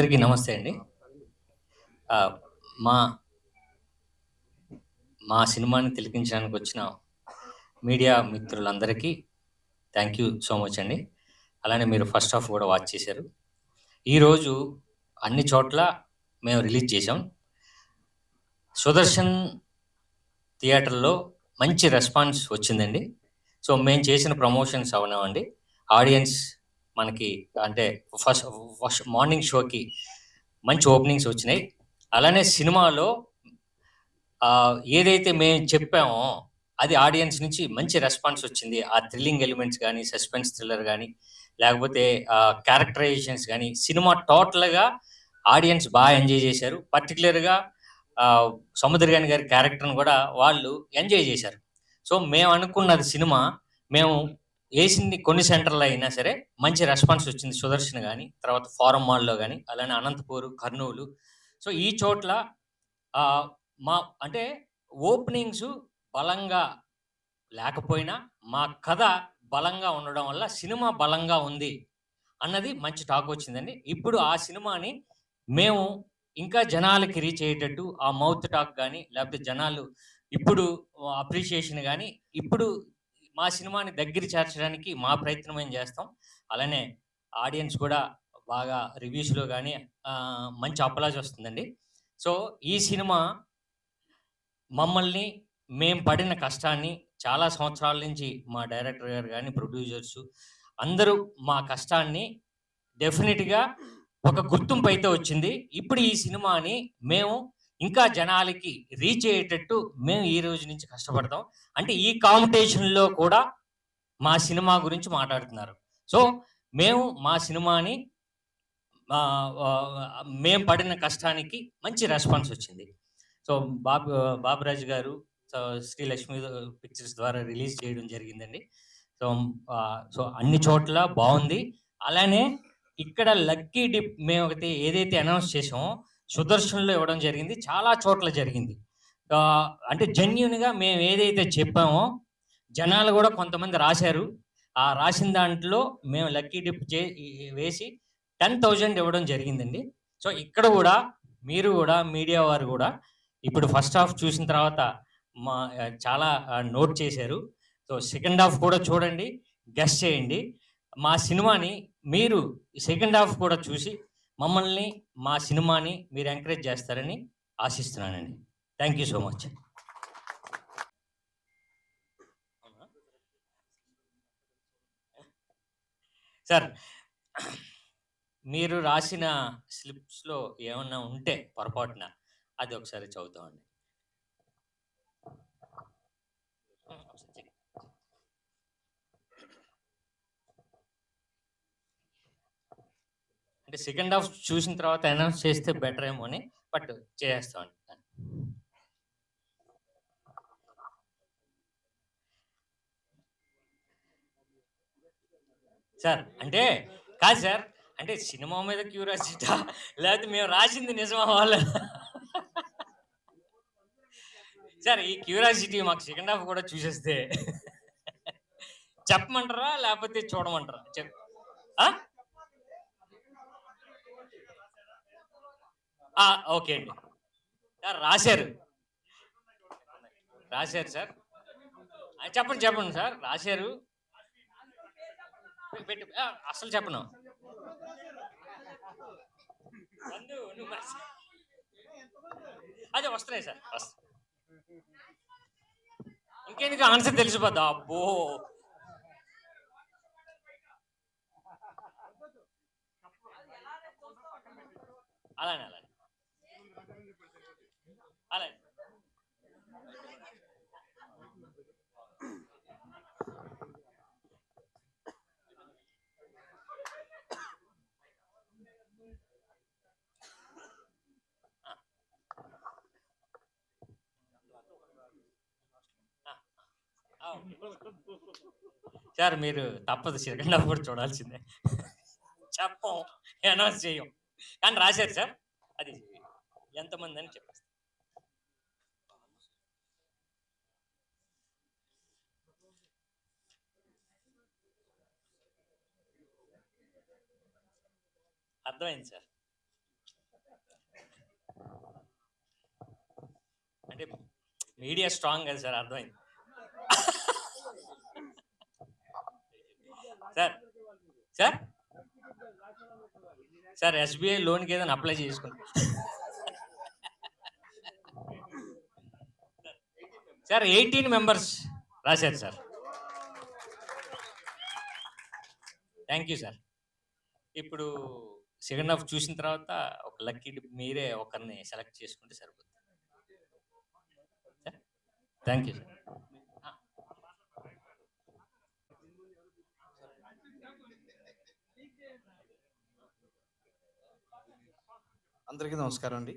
అందరికీ నమస్తే అండి. ఆహ్, మా మా సినిమాని తిలకించడానికి వచ్చిన మీడియా మిత్రులందరికీ థ్యాంక్ యూ సో మచ్ అండి. అలానే మీరు ఫస్ట్ హాఫ్ కూడా వాచ్ చేశారు. ఈరోజు అన్ని చోట్ల మేము రిలీజ్ చేశాం. 'సుదర్శన్' థియేటర్‌లో మంచి రెస్పాన్స్ వచ్చిందండి. సో, మేము చేసిన ప్రమోషన్స్ అవనివ్వండి, ఆడియన్స్ మనకి అంటే ఫస్ట్ ఫస్ట్ మార్నింగ్ షోకి మంచి ఓపెనింగ్స్ వచ్చినాయి. అలానే సినిమాలో ఏదైతే మేము చెప్పామో అది ఆడియన్స్ నుంచి మంచి రెస్పాన్స్ వచ్చింది. ఆ థ్రిల్లింగ్ ఎలిమెంట్స్ గానీ, సస్పెన్స్ థ్రిల్లర్ గానీ, లేకపోతే క్యారెక్టరైజేషన్స్ గానీ, సినిమా టోటల్‌గా ఆడియన్స్ ఎంజాయ్ చేశారు. పర్టిక్యులర్‌గా ఆహ్, 'సముద్రగాని' గారి క్యారెక్టర్‌ని గూడా వాళ్ళు ఎంజాయ్ చేశారు. సో, మేమనుకున్నది సినిమా మేము ఏసింది కొన్ని సెంటర్‌లో అయినా సరే మంచి రెస్పాన్స్ వచ్చింది. 'సుదర్శన్' గాని, తర్వాత ఫారం మాల్‌లో గాని, అలానే అనంతపూర్, కర్నూలు. సో, ఈ చోట్ల ఆహ్, మా అంటే ఓపెనింగ్సు బలంగా లేకపోయినా, మా కథ బలంగా ఉండడం వల్ల సినిమా బలంగా ఉంది అన్నది మంచి టాకొచ్చిందండి. ఇప్పుడు ఆ సినిమాని మేము ఇంకా జనాలకి రీచ్ అయ్యేటట్టు ఆ మౌత్ టాక్ గాని, లేపోతే జనాలు ఇప్పుడు అప్రిషియేషన్ గాని, ఇప్పుడు మా సినిమాని దగ్గర చేర్చడానికి మా ప్రయత్నం మేము చేస్తాం. అలానే ఆడియన్స్ కూడా బాగా రివ్యూస్‌లో గాని మంచి అప్లాజ్ వస్తుందండి. సో, ఈ సినిమా మమ్మల్ని మేము పడిన కష్టాన్ని చాలా సంవత్సరాల నుంచి మా డైరెక్టర్ గారు గాని, ప్రొడ్యూసర్సు అందరూ మా కష్టాన్ని డెఫినిట్‌గా ఒక గుర్తింపయితే వచ్చింది. ఇప్పుడు ఈ సినిమాని మేము ఇంకా జనాలకి రీచ్ అయ్యేటట్టు మేము ఈ రోజు నుంచి కష్టపడతాం. అంటే ఈ కాంపిటీషన్‌లో కూడా మా సినిమా గురించి మాట్లాడుతున్నారు. సో, మేము మా సినిమాని మేము పడిన కష్టానికి మంచి రెస్పాన్స్ వచ్చింది. సో, బాబు బాబురాజు గారు సో, శ్రీ లక్ష్మి పిక్చర్స్ ద్వారా రిలీజ్ చేయడం జరిగిందండి. సో, అన్ని చోట్ల బావుంది. అలానే ఇక్కడ లక్కీ డిప్ మేమొకటి ఏదైతే అనౌన్స్ చేసామో, 'సుదర్శన్‌లో' ఇవ్వడం జరిగింది. చాలా చోట్ల జరిగింది. అంటే జెన్యూన్‌గా మేము ఏదైతే చెప్పామో, జనాలు గూడా కొంతమంది రాశారు. ఆ రాసిన దాంట్లో మేము లక్కీ డిప్ వేసి 10,000 ఇవ్వడం జరిగిందండి. సో, ఇక్కడ గూడా మీరు గూడా మీడియా వారు గూడా ఇప్పుడు ఫస్ట్ హాఫ్ చూసిన తర్వాత చాలా నోట్ చేశారు. సో, సెకండ్ హాఫ్ కూడా చూడండి. గెస్ చేయండి. మా సినిమాని మీరు సెకండ్ హాఫ్ కూడా చూసి మమ్మల్ని, మా సినిమాని మీరు ఎంకరేజ్ చేస్తారని ఆశిస్తున్నానండి. Thank you so much. Sir మీరు రాసిన స్లిప్స్‌లో ఏమన్నా ఉంటే పొరపాటున అది ఒకసారి చదువుతామండి. అంటే సెకండ్ హాఫ్ చూసిన తర్వాత అనౌన్స్ చేస్తే బెటర్ ఏమో అని బట్ చేసేస్తామండి. సార్ అంటే కాదు సార్. అంటే సినిమా మీద క్యూరియాసిటా? లేకపోతే మేము రాసింది నిజమా వాళ్ళా? సార్ ఈ క్యూరియాసిటీ మాకు సెకండ్ హాఫ్ కూడా చూసేస్తే చెప్పమంటారా? లేకపోతే చూడమంటారా? ఆ? ఓకే అండి. సార్ రాశారు. రాశారు సార్. చెప్పండి, చెప్పండి సార్. రాశారు. పెట్టి అస్సలు చెప్పను. అదే వస్తున్నాయి సార్. ఇంకెందుకు ఆన్సర్ తెలిసిపోద్దా? అబ్బో! అలానే, అలానే. అలానే. సార్ మీరు తప్పదు సెకండ్ హాఫ్ కూడా చూడాల్సిందే. చెప్పం. అనౌన్స్ చేయం. కానీ రాశారు సార్. అది ఎంతమంది అని చెప్పేస్తాను. అర్థమైంది సార్. అంటే మీడియా స్ట్రాంగ్ కదా సార్, అర్థమైంది. సార్ సార్ సార్ ఎస్బీఐ లోన్కి ఏదైనా అప్లై చేసుకుంటాం సార్. 18 మెంబర్స్ రాశారు సార్. Thank you sir. ఇప్పుడు సెకండ్ హాఫ్ చూసిన తర్వాత ఒక లక్కీ మీరే ఒకరిని సెలెక్ట్ చేసుకుంటే సరిపోతుంది. Thank you sir. అందరికీ నమస్కారం అండి.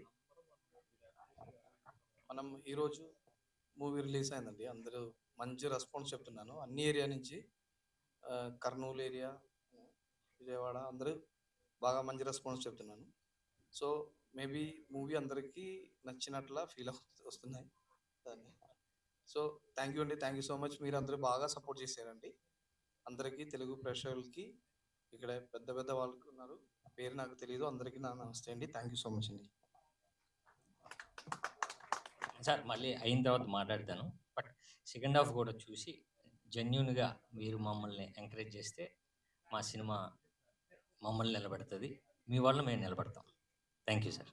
మనం ఈరోజు మూవీ రిలీజ్ అయిందండి. అందరూ మంచి రెస్పాన్స్ చెప్తున్నాను. అన్ని ఏరియా నుంచి, కర్నూలు ఏరియా, విజయవాడ, అందరూ బాగా మంచి రెస్పాన్స్ చెప్తున్నాను. సో మేబీ మూవీ అందరికీ నచ్చినట్లా ఫీల్ వస్తున్నాయి దాన్ని. సో థ్యాంక్ యూ అండి, థ్యాంక్ యూ సో మచ్. మీరు అందరూ బాగా సపోర్ట్ చేశారండి. అందరికీ, తెలుగు ప్రేక్షకులకి, ఇక్కడ పెద్ద పెద్ద వాళ్ళకి ఉన్నారు, పేరు నాకు తెలియదు, అందరికీ నా నమస్తే అండి. థ్యాంక్ యూ సో మచ్ అండి. సార్ మళ్ళీ అయిన తర్వాత మాట్లాడతాను. బట్ సెకండ్ హాఫ్ కూడా చూసి జెన్యున్గా మీరు మమ్మల్ని ఎంకరేజ్ చేస్తే మా సినిమా మమ్మల్ని నిలబెడుతుంది, మీ వల్ల మేము నిలబడతాం. Thank you sir.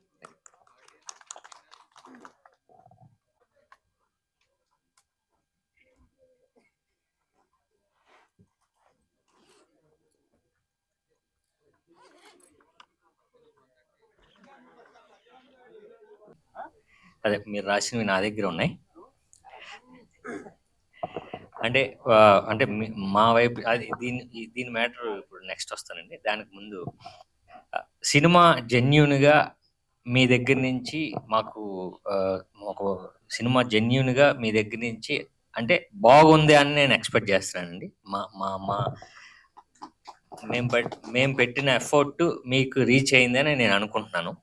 అదే మీరు రాసినవి నా దగ్గర ఉన్నాయి. అంటే అంటే మా వైపు అది దీని మ్యాటర్ ఇప్పుడు నెక్స్ట్ వస్తానండి. దానికి ముందు సినిమా జెన్యూన్గా మీ దగ్గర నుంచి మాకు ఒక సినిమా జెన్యూన్గా మీ దగ్గర నుంచి అంటే బాగుంది అని నేను ఎక్స్పెక్ట్ చేస్తానండి. మా మా మా మేము పెట్టిన ఎఫర్ట్ మీకు రీచ్ అయిందని నేను అనుకుంటున్నాను.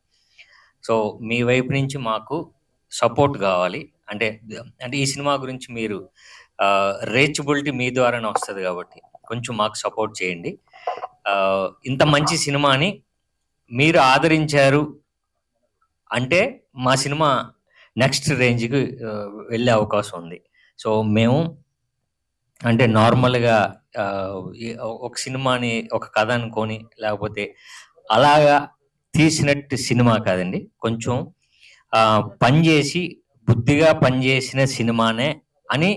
సో మీ వైపు నుంచి మాకు సపోర్ట్ కావాలి. అంటే అంటే ఈ సినిమా గురించి మీరు రీచబిలిటీ మీ ద్వారానే వస్తుంది కాబట్టి కొంచెం మాకు సపోర్ట్ చేయండి. ఇంత మంచి సినిమాని మీరు ఆదరించారు అంటే మా సినిమా నెక్స్ట్ రేంజ్కి వెళ్ళే అవకాశం ఉంది. సో మేము అంటే నార్మల్గా ఒక సినిమాని ఒక కథ అనుకొని లేకపోతే అలాగా తీసినట్టు సినిమా కాదండి. కొంచెం పనిచేసి బుద్ధిగా పనిచేసిన సినిమానే అని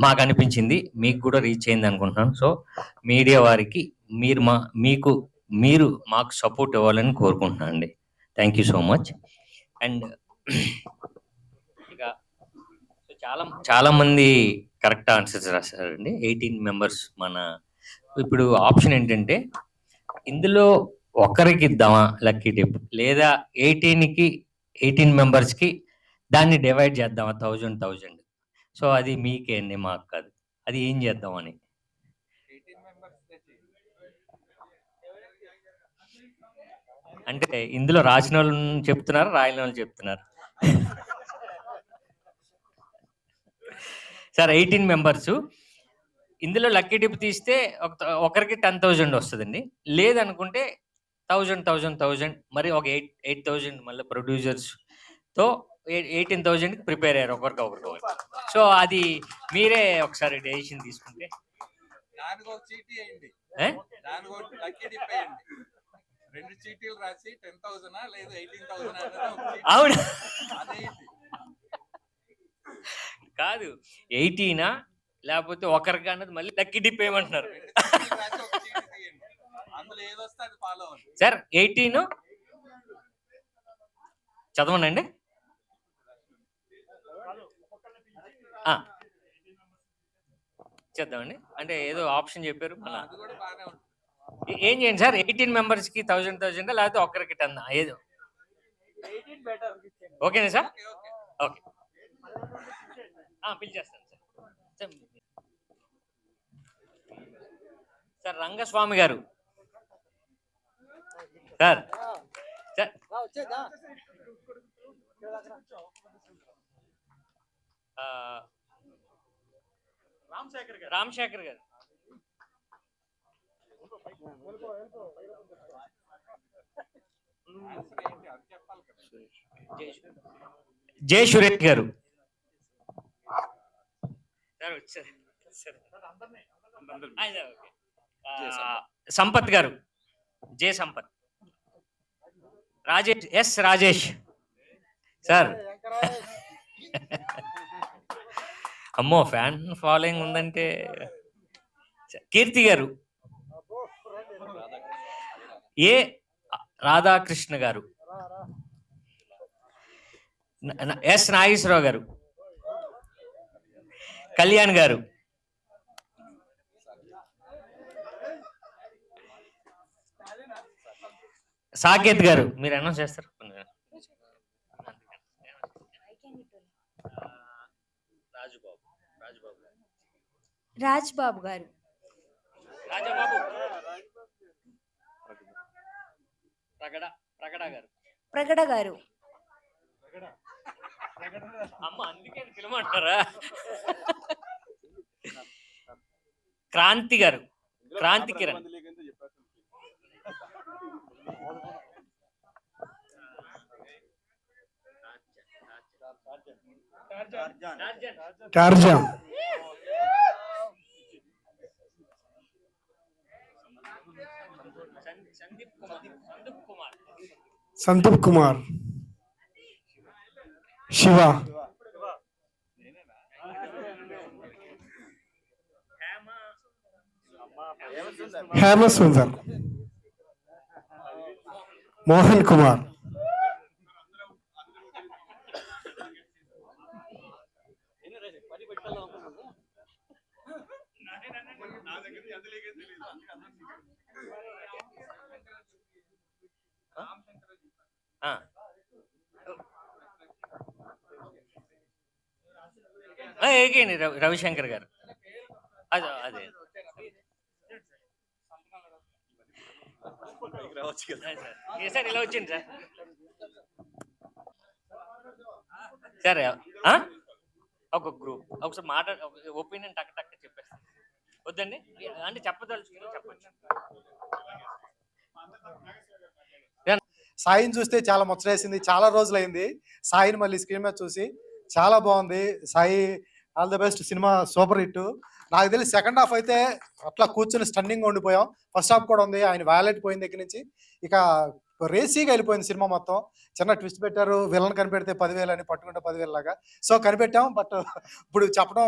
మాకు అనిపించింది. మీకు కూడా రీచ్ అయింది అనుకుంటున్నాను. సో మీడియా వారికి మీరు మాకు సపోర్ట్ ఇవ్వాలని కోరుకుంటున్నాను అండి. Thank you so much. And ఇక చాలా మంది కరెక్ట్ ఆన్సర్స్ రాశారండి. 18 మెంబర్స్ మన ఇప్పుడు ఆప్షన్ ఏంటంటే ఇందులో ఒకరికి ఇద్దామా లక్కీ టిప్, లేదా 18 మెంబర్స్కి దాన్ని డివైడ్ చేద్దామా 1000. సో అది మీకే అండి, మాకు కాదు. అది ఏం చేద్దామని. అంటే ఇందులో రాసిన వాళ్ళు చెప్తున్నారు, రాయని వాళ్ళు చెప్తున్నారు. సార్ 18 మెంబర్స్ ఇందులో లక్కీ టిప్ తీస్తే ఒకరికి 10,000 వస్తుందండి. లేదనుకుంటే 1000 మరి ఒక 8,000 మళ్ళీ ప్రొడ్యూసర్స్తో 18,000కి ప్రిపేర్ అయ్యారు ఒకరికొకరు. సో అది మీరే ఒకసారి డెసిషన్ తీసుకుంటే అవును కాదు 18 లేకపోతే ఒకరికి అన్నది మళ్ళీ లక్కీ డిప్ ఏమంటున్నారు సార్. 18 చదవనండి. చేద్దామండి. అంటే ఏదో ఆప్షన్ చెప్పారు, ఏం చేయండి సార్. 18 మెంబర్స్కి 1000 లేకపోతే ఒకరికి 10 ఏదో ఓకేనా సార్? ఓకే పిలిచేస్తాను సార్. సార్ రంగస్వామి గారు సార్. రామశేఖర్ గారు. జయ సురేష్ గారు. సార్ వచ్చారు. సంపత్ గారు, J Sampath. Rajesh, S Rajesh sir. అమ్మో ఫ్యాన్ ఫాలోయింగ్ ఉందంటే. కీర్తి గారు, ఏ రాధాకృష్ణ గారు, ఎస్ నాగేశ్వరరావు గారు, కళ్యాణ్ గారు, సాకేత్ గారు. మీరు అనౌన్స్ చేస్తారు. రాజుబాబు, రాజ్బాబు గారు, రాజాబాబు, ప్రగడ గారు, ప్రగడ గారు, అమ్మ అందుకే పిలమంటారా. క్రాంతి గారు, క్రాంతి కిరణ్, టార్జా, సందీప్ కుమార్, శివ, హేమ సుందర్, మోహన్ కుమార్, ఏకేండి రవిశంకర్ గారు. అదే అదే సార్ ఇలా వచ్చింది సార్. సరే ఒక గ్రూప్ ఒకసారి ఒపీనియన్ టక్ టక్ చెప్పేస్తాను. వద్దండి అంటే చెప్పదలుచుకుని చెప్పచ్చు. సాయిని చూస్తే చాలా ముచ్చటేసింది. చాలా రోజులైంది సాయిని మళ్ళీ స్క్రీన్ మీద చూసి. చాలా బాగుంది Sai. All the best. Cinema super hit. నాకు తెలిసి సెకండ్ హాఫ్ అయితే అట్లా కూర్చొని స్టన్నింగ్ ఉండిపోయాం. ఫస్ట్ హాఫ్ కూడా ఉంది. ఆయన వ్యాలెట్ పోయిన దగ్గర నుంచి ఇక రేసీగా వెళ్ళిపోయింది సినిమా మొత్తం. చిన్న ట్విస్ట్ పెట్టారు. విలన్ కనిపెడితే 10,000 అని, పట్టుకుంటే 10,000 లాగా. సో కనిపెట్టాం. బట్ ఇప్పుడు చెప్పడం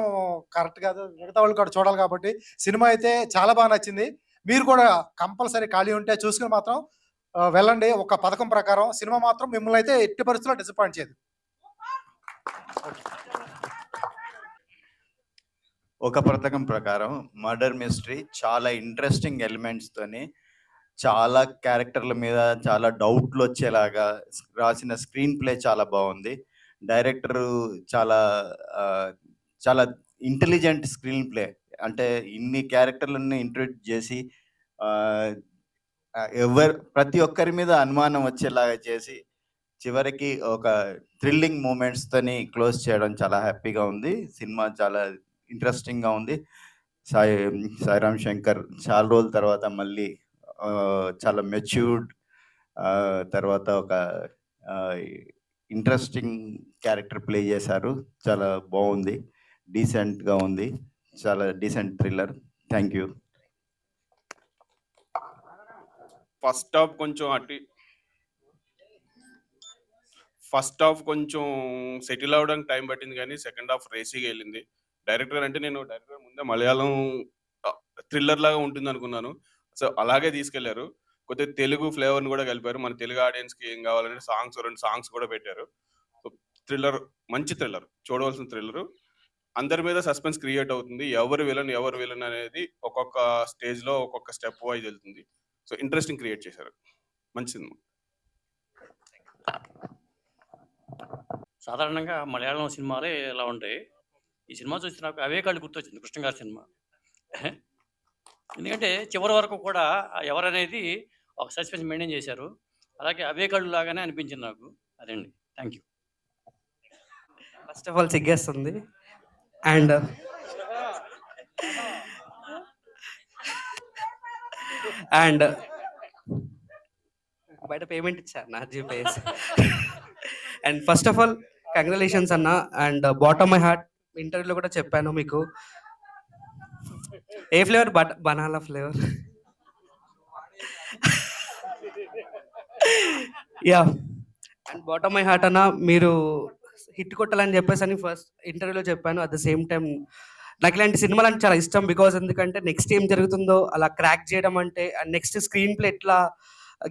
కరెక్ట్ కాదు. మిగతా వాళ్ళు కూడా చూడాలి కాబట్టి సినిమా అయితే చాలా బాగా నచ్చింది. మీరు కూడా కంపల్సరీ ఖాళీ ఉంటే చూసుకుని మాత్రం వెళ్ళండి. ఒక పథకం ప్రకారం సినిమా మాత్రం మిమ్మల్ని అయితే ఎట్టి పరిస్థితుల్లో డిసప్పాయింట్ చేయదు. ఒక పథకం ప్రకారం మర్డర్ మిస్టరీ చాలా ఇంట్రెస్టింగ్ ఎలిమెంట్స్తోని, చాలా క్యారెక్టర్ల మీద చాలా డౌట్లు వచ్చేలాగా రాసిన స్క్రీన్ ప్లే చాలా బాగుంది. డైరెక్టరు చాలా చాలా ఇంటెలిజెంట్ స్క్రీన్ ప్లే. అంటే ఇన్ని క్యారెక్టర్లను ఇంట్రొడ్యూస్ చేసి ప్రతి ఒక్కరి మీద అనుమానం వచ్చేలాగా చేసి చివరికి ఒక థ్రిల్లింగ్ మూమెంట్స్తోని క్లోజ్ చేయడం చాలా హ్యాపీగా ఉంది. సినిమా చాలా ఇంట్రెస్టింగ్గా ఉంది. సాయిరామ్ శంకర్ చాలా రోజుల తర్వాత మళ్ళీ చాలా మెచ్యూర్డ్ తర్వాత ఒక ఇంట్రెస్టింగ్ క్యారెక్టర్ ప్లే చేశారు. చాలా బాగుంది. డీసెంట్గా ఉంది. చాలా decent thriller. Thank you. First half కొంచెం సెటిల్ అవడానికి టైం పట్టింది, కానీ సెకండ్ హాఫ్ రేసీగా వెళ్ళింది. డైరెక్టర్ అంటే నేను డైరెక్టర్ ముందే మలయాళం థ్రిల్లర్ లాగా ఉంటుంది అనుకున్నాను. సో అలాగే తీసుకెళ్లారు. కొద్దిగా తెలుగు ఫ్లేవర్ని కూడా కలిపారు. మన తెలుగు ఆడియన్స్కి ఏం కావాలంటే రెండు సాంగ్స్ కూడా పెట్టారు. సో థ్రిల్లర్, మంచి థ్రిల్లర్, చూడవలసిన థ్రిల్లరు. అందరి మీద సస్పెన్స్ క్రియేట్ అవుతుంది. ఎవరు విలన్ అనేది ఒక్కొక్క స్టేజ్లో ఒక్కొక్క స్టెప్ వైజ్ వెళ్తుంది. సో ఇంట్రెస్టింగ్ క్రియేట్ చేశారు. మంచి సినిమా. సాధారణంగా మలయాళం సినిమాలే ఇలా ఉంటాయి. ఈ సినిమా చూసి నాకు అవే కళ్ళు గుర్తొచ్చింది, కృష్ణ గారి సినిమా. ఎందుకంటే చివరి వరకు కూడా ఎవరనేది ఒక సస్పెన్స్ మెయింటైన్ చేశారు. అలాగే అవే కళ్ళు లాగానే అనిపించింది నాకు. అదండి. Thank you. First of all సిగ్గేస్తుంది. అండ్ బయట పేమెంట్ ఇచ్చారు నా GPays. And first of all congratulations అన్న. అండ్ బాటమ్ మై హార్ట్ ఇంటర్వ్యూలో కూడా చెప్పాను మీకు. ఏ flavour? Banana flavour. Yeah. And bottom my heart అన్న, మీరు హిట్ కొట్టాలని చెప్పేసి అని ఫస్ట్ ఇంటర్వ్యూలో చెప్పాను. అట్ ద సేమ్ టైం నాకు ఇలాంటి సినిమాలు అంటే చాలా ఇష్టం. బికాజ్ ఎందుకంటే నెక్స్ట్ ఏం జరుగుతుందో అలా క్రాక్ చేయడం అంటే, అండ్ నెక్స్ట్ స్క్రీన్ ప్లే ఎట్లా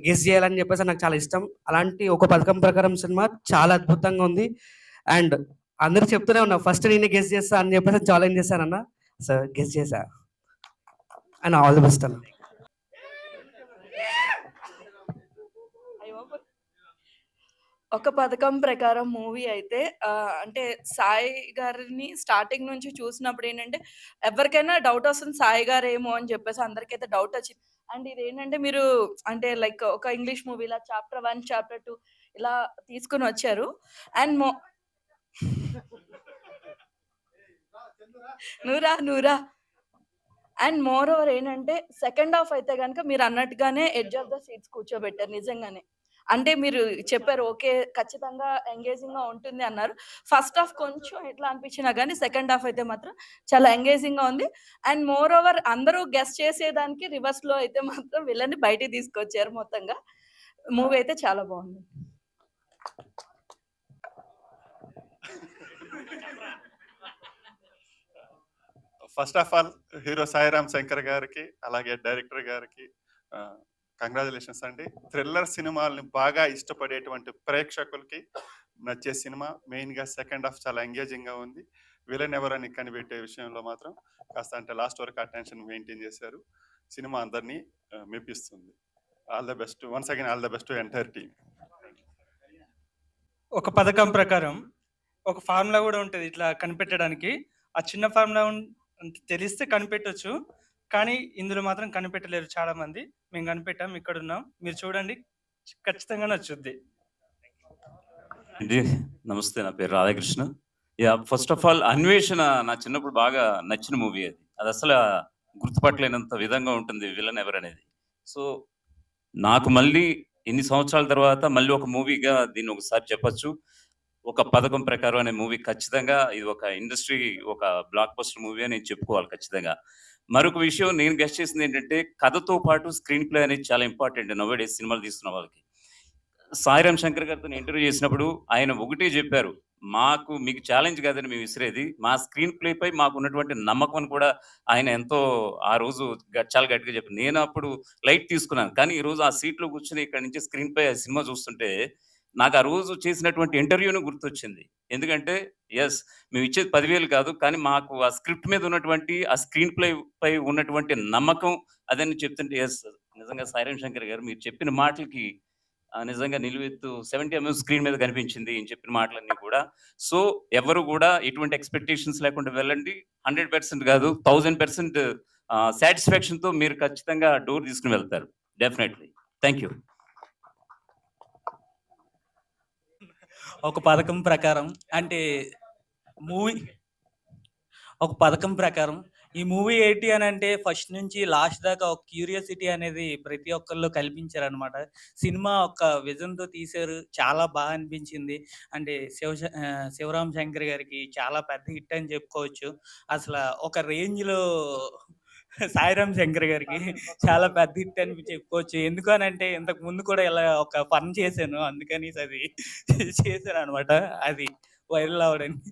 గెస్ చేయాలని చెప్పేసి నాకు చాలా ఇష్టం. అలాంటి ఒక పథకం ప్రకారం సినిమా చాలా అద్భుతంగా ఉంది. అండ్ అందరు చెప్తూనే ఉన్నా ఫస్ట్ నేనే గెస్ చేస్తా అని చెప్పేసి ఛాలెంజ్ చేశానన్న. సార్ గెస్ చేశా. అండ్ ఆల్ ది బెస్ట్ అన్న. ఒక పథకం ప్రకారం మూవీ అయితే అంటే సాయి గారిని స్టార్టింగ్ నుంచి చూసినప్పుడు ఏంటంటే ఎవరికైనా డౌట్ వస్తుంది సాయి గారు ఏమో అని చెప్పేసి అందరికైతే డౌట్ వచ్చింది. అండ్ ఇది ఏంటంటే మీరు అంటే లైక్ ఒక ఇంగ్లీష్ మూవీలా చాప్టర్ 1 చాప్టర్ 2 ఇలా తీసుకుని వచ్చారు. అండ్ నూరా అండ్ మోర్ ఓవర్ ఏంటంటే సెకండ్ హాఫ్ అయితే కనుక మీరు అన్నట్టుగానే ఎడ్జ్ ఆఫ్ ద సీట్స్ కూర్చోబెట్టారు నిజంగానే. అంటే మీరు చెప్పారు ఓకే ఖచ్చితంగా ఎంగేజింగ్ గా ఉంటుంది అన్నారు. ఫస్ట్ హాఫ్ కొంచెం ఎట్లా అనిపించినా కానీ సెకండ్ హాఫ్ అయితే మాత్రం చాలా ఎంగేజింగ్ గా ఉంది. అండ్ మోర్ ఓవర్ అందరూ గెస్ట్ చేసేదానికి రివర్స్ లో అయితే మాత్రం వీళ్ళని బయటికి తీసుకొచ్చారు. మొత్తంగా మూవీ అయితే చాలా బాగుంది. First of all hero Sairam Shankar గారికి అలాగే డైరెక్టర్ గారికి కంగ్రాచులేషన్స్ అండి. థ్రిల్లర్ సినిమాలని బాగా ఇష్టపడేటువంటి ప్రేక్షకులకి నచ్చే సినిమా. మెయిన్గా సెకండ్ హాఫ్ చాలా ఎంగేజింగ్గా ఉంది. విలన్ ఎవరని కనిపెట్టే విషయంలో మాత్రం కాస్త అంటే లాస్ట్ వరకు అటెన్షన్ మెయింటైన్ చేశారు. సినిమా అందరినీ మెప్పిస్తుంది. All the best once again, all the best to entire team. ఒక పథకం ప్రకారం ఒక ఫార్ములా కూడా ఉంటుంది ఇట్లా కనిపెట్టడానికి. ఆ చిన్న ఫార్ములా తెలిస్తే కనిపెట్టవచ్చు, కానీ ఇందులో మాత్రం కనిపెట్టలేరు చాలా మంది. మేము కనిపెట్టాం, ఇక్కడ ఉన్నాం, మీరు చూడండి, ఖచ్చితంగా నచ్చుద్ది. నమస్తే, నా పేరు రాధాకృష్ణ. ఫస్ట్ ఆఫ్ ఆల్ అన్వేషణ నా చిన్నప్పుడు బాగా నచ్చిన మూవీ. అది అసలు గుర్తుపట్టలేనంత విధంగా ఉంటుంది విలన్ ఎవరు అనేది. సో నాకు మళ్ళీ ఎన్ని సంవత్సరాల తర్వాత మళ్ళీ ఒక మూవీగా దీన్ని ఒకసారి చెప్పచ్చు. ఒక పథకం ప్రకారం అనే మూవీ ఖచ్చితంగా ఇది ఒక ఇండస్ట్రీ ఒక బ్లాక్ బస్టర్ మూవీ అని నేను చెప్పుకోవాలి ఖచ్చితంగా. మరొక విషయం నేను గెస్ట్ చేసింది ఏంటంటే కథతో పాటు స్క్రీన్ ప్లే అనేది చాలా ఇంపార్టెంట్ నోవేడేస్ సినిమాలు తీస్తున్న వాళ్ళకి. సాయిరామ్ శంకర్ గారితో ఇంటర్వ్యూ చేసినప్పుడు ఆయన ఒకటే చెప్పారు, మీకు ఛాలెంజ్ కాదని మేము విసిరేది, మా స్క్రీన్ ప్లే పై మాకు ఉన్నటువంటి నమ్మకం కూడా ఆయన ఎంతో ఆ రోజు చాలా గట్టిగా చెప్పారు. నేను అప్పుడు లైట్ తీసుకున్నాను, కానీ ఈ రోజు ఆ సీట్లో కూర్చొని ఇక్కడ నుంచి స్క్రీన్ పై సినిమా చూస్తుంటే నాకు ఆ రోజు చేసినటువంటి ఇంటర్వ్యూను గుర్తొచ్చింది. ఎందుకంటే ఎస్ మేము ఇచ్చేది 10,000 కాదు, కానీ మాకు ఆ స్క్రిప్ట్ మీద ఉన్నటువంటి ఆ స్క్రీన్ ప్లే పై ఉన్నటువంటి నమ్మకం అదని చెప్తుంటే ఎస్ నిజంగా సాయిరామ్ శంకర్ గారు మీరు చెప్పిన మాటలకి నిజంగా నిలువెత్తు 70 mm స్క్రీన్ మీద కనిపించింది ఈయన చెప్పిన మాటలన్నీ కూడా. సో ఎవరు కూడా ఎటువంటి ఎక్స్పెక్టేషన్స్ లేకుండా వెళ్ళండి. 100% కాదు 1000% సాటిస్ఫాక్షన్తో మీరు ఖచ్చితంగా డోర్ తీసుకుని వెళ్తారు డెఫినెట్లీ. Thank you. ఒక పథకం ప్రకారం అంటే ఒక పథకం ప్రకారం ఈ మూవీ ఏంటి అని అంటే ఫస్ట్ నుంచి లాస్ట్ దాకా ఒక క్యూరియాసిటీ అనేది ప్రతి ఒక్కరిలో కల్పించారు అనమాట. సినిమా ఒక విజన్తో తీశారు, చాలా బాగా అనిపించింది. అంటే శివరామ్ శంకర్ గారికి చాలా పెద్ద హిట్ అని చెప్పుకోవచ్చు. అసలు ఒక రేంజ్లో సాయిరామ్ శంకర్ గారికి చాలా పెద్ద హిట్ అని చెప్పుకోవచ్చు. ఎందుకనంటే ఇంతకు ముందు కూడా ఇలా ఒక పని చేశాను, అందుకని అది చేశాను అనమాట, అది వైరల్ అవడానికి.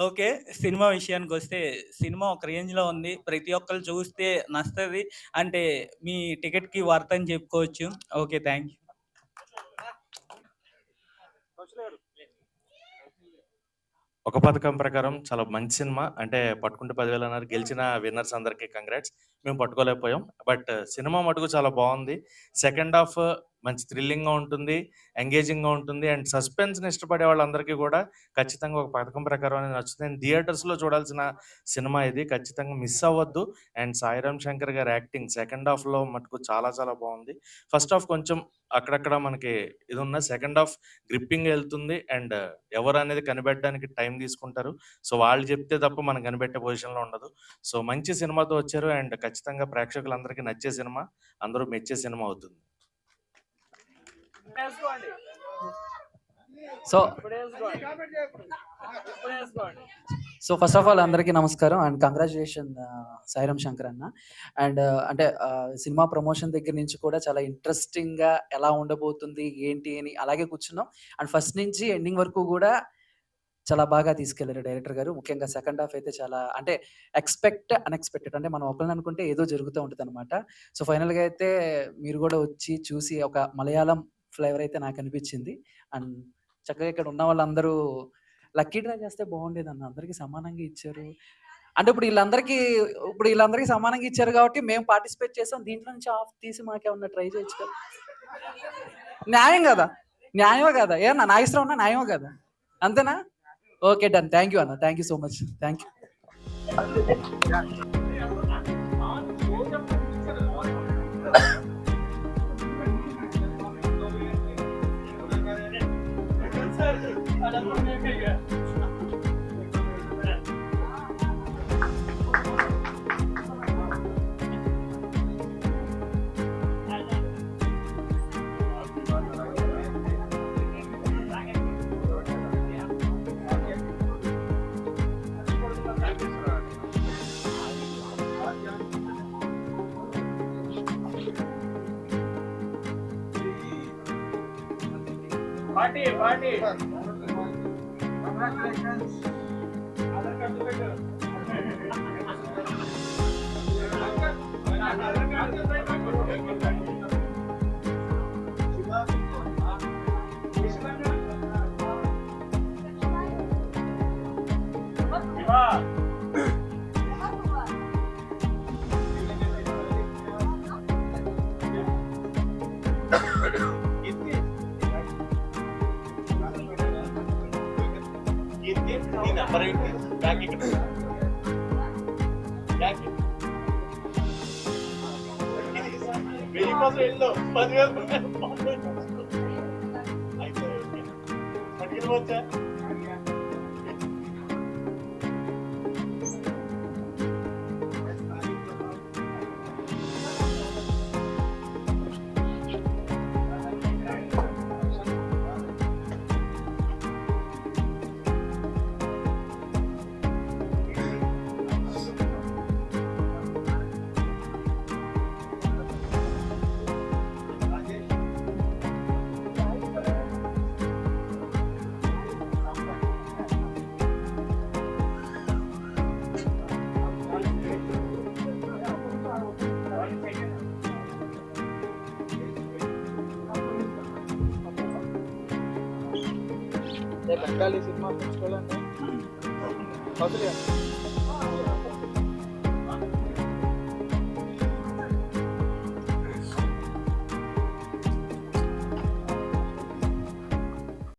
ఓకే, సినిమా విషయానికి వస్తే సినిమా ఒక రేంజ్లో ఉంది, ప్రతి ఒక్కరు చూస్తే నచ్చుతుంది. అంటే మీ టికెట్కి వర్త్ అని చెప్పుకోవచ్చు. Okay, thank you. ఒక పథకం ప్రకారం చాలా మంచి సినిమా. అంటే పట్టుకుంటే 10,000 అన్నారు, గెలిచిన విన్నర్స్ అందరికీ కంగ్రాట్స్. మేము పట్టుకోలేకపోయాం, బట్ సినిమా మటుకు చాలా బాగుంది. సెకండ్ హాఫ్ మంచి థ్రిల్లింగ్గా ఉంటుంది, ఎంగేజింగ్గా ఉంటుంది. అండ్ సస్పెన్స్ని ఇష్టపడే వాళ్ళందరికీ కూడా ఖచ్చితంగా ఒక పథకం ప్రకారం అనేది నచ్చుతుంది. అండ్ థియేటర్స్లో చూడాల్సిన సినిమా ఇది, ఖచ్చితంగా మిస్ అవ్వద్దు. అండ్ సాయిరామ్ శంకర్ గారి యాక్టింగ్ సెకండ్ హాఫ్లో మటుకు చాలా చాలా బాగుంది. ఫస్ట్ హాఫ్ కొంచెం అక్కడక్కడ మనకి ఇది ఉన్న, సెకండ్ హాఫ్ గ్రిప్పింగ్ వెళ్తుంది. అండ్ ఎవరు అనేది కనిపెట్టడానికి టైం తీసుకుంటారు. సో వాళ్ళు చెప్తే తప్ప మనం కనిపెట్టే పొజిషన్లో ఉండదు. సో మంచి సినిమాతో వచ్చారు. అండ్ ఖచ్చితంగా ప్రేక్షకులందరికీ నచ్చే సినిమా, అందరూ మెచ్చే సినిమా అవుతుంది. సో ఫస్ట్ ఆఫ్ ఆల్ అందరికీ నమస్కారం అండ్ కంగ్రాచులేషన్ సాయిరామ్ శంకర్ అన్న. అండ్ అంటే సినిమా ప్రమోషన్ దగ్గర నుంచి కూడా చాలా ఇంట్రెస్టింగ్గా ఎలా ఉండబోతుంది ఏంటి అని అలాగే కూర్చున్నాం. అండ్ ఫస్ట్ నుంచి ఎండింగ్ వరకు కూడా చాలా బాగా తీసుకెళ్లారు డైరెక్టర్ గారు. ముఖ్యంగా సెకండ్ హాఫ్ అయితే చాలా అంటే అన్ఎక్స్పెక్టెడ్, అంటే మనం ఒకరిని అనుకుంటే ఏదో జరుగుతూ ఉంటుంది అనమాట. సో ఫైనల్గా అయితే మీరు కూడా వచ్చి చూసి ఒక మలయాళం ఫ్లేవర్ అయితే నాకు అనిపించింది. అండ్ చక్కగా ఇక్కడ ఉన్న వాళ్ళందరూ లక్కీ డ్రా చేస్తే బాగుండేది అన్న, అందరికీ సమానంగా ఇచ్చారు. అంటే ఇప్పుడు వీళ్ళందరికీ సమానంగా ఇచ్చారు కాబట్టి మేము పార్టిసిపేట్ చేసాం, దీంట్లో నుంచి ఆఫ్ తీసి మాకేమన్నా ట్రై చేయొచ్చు కదా. న్యాయం కదా, న్యాయమే కదా, ఏమన్నా నా ఇష్టం ఉన్నా న్యాయమే కదా, అంతేనా? ఓకే డన్, థ్యాంక్ యూ అన్న, thank you so much, thank you. Bengali cinema festival అంటే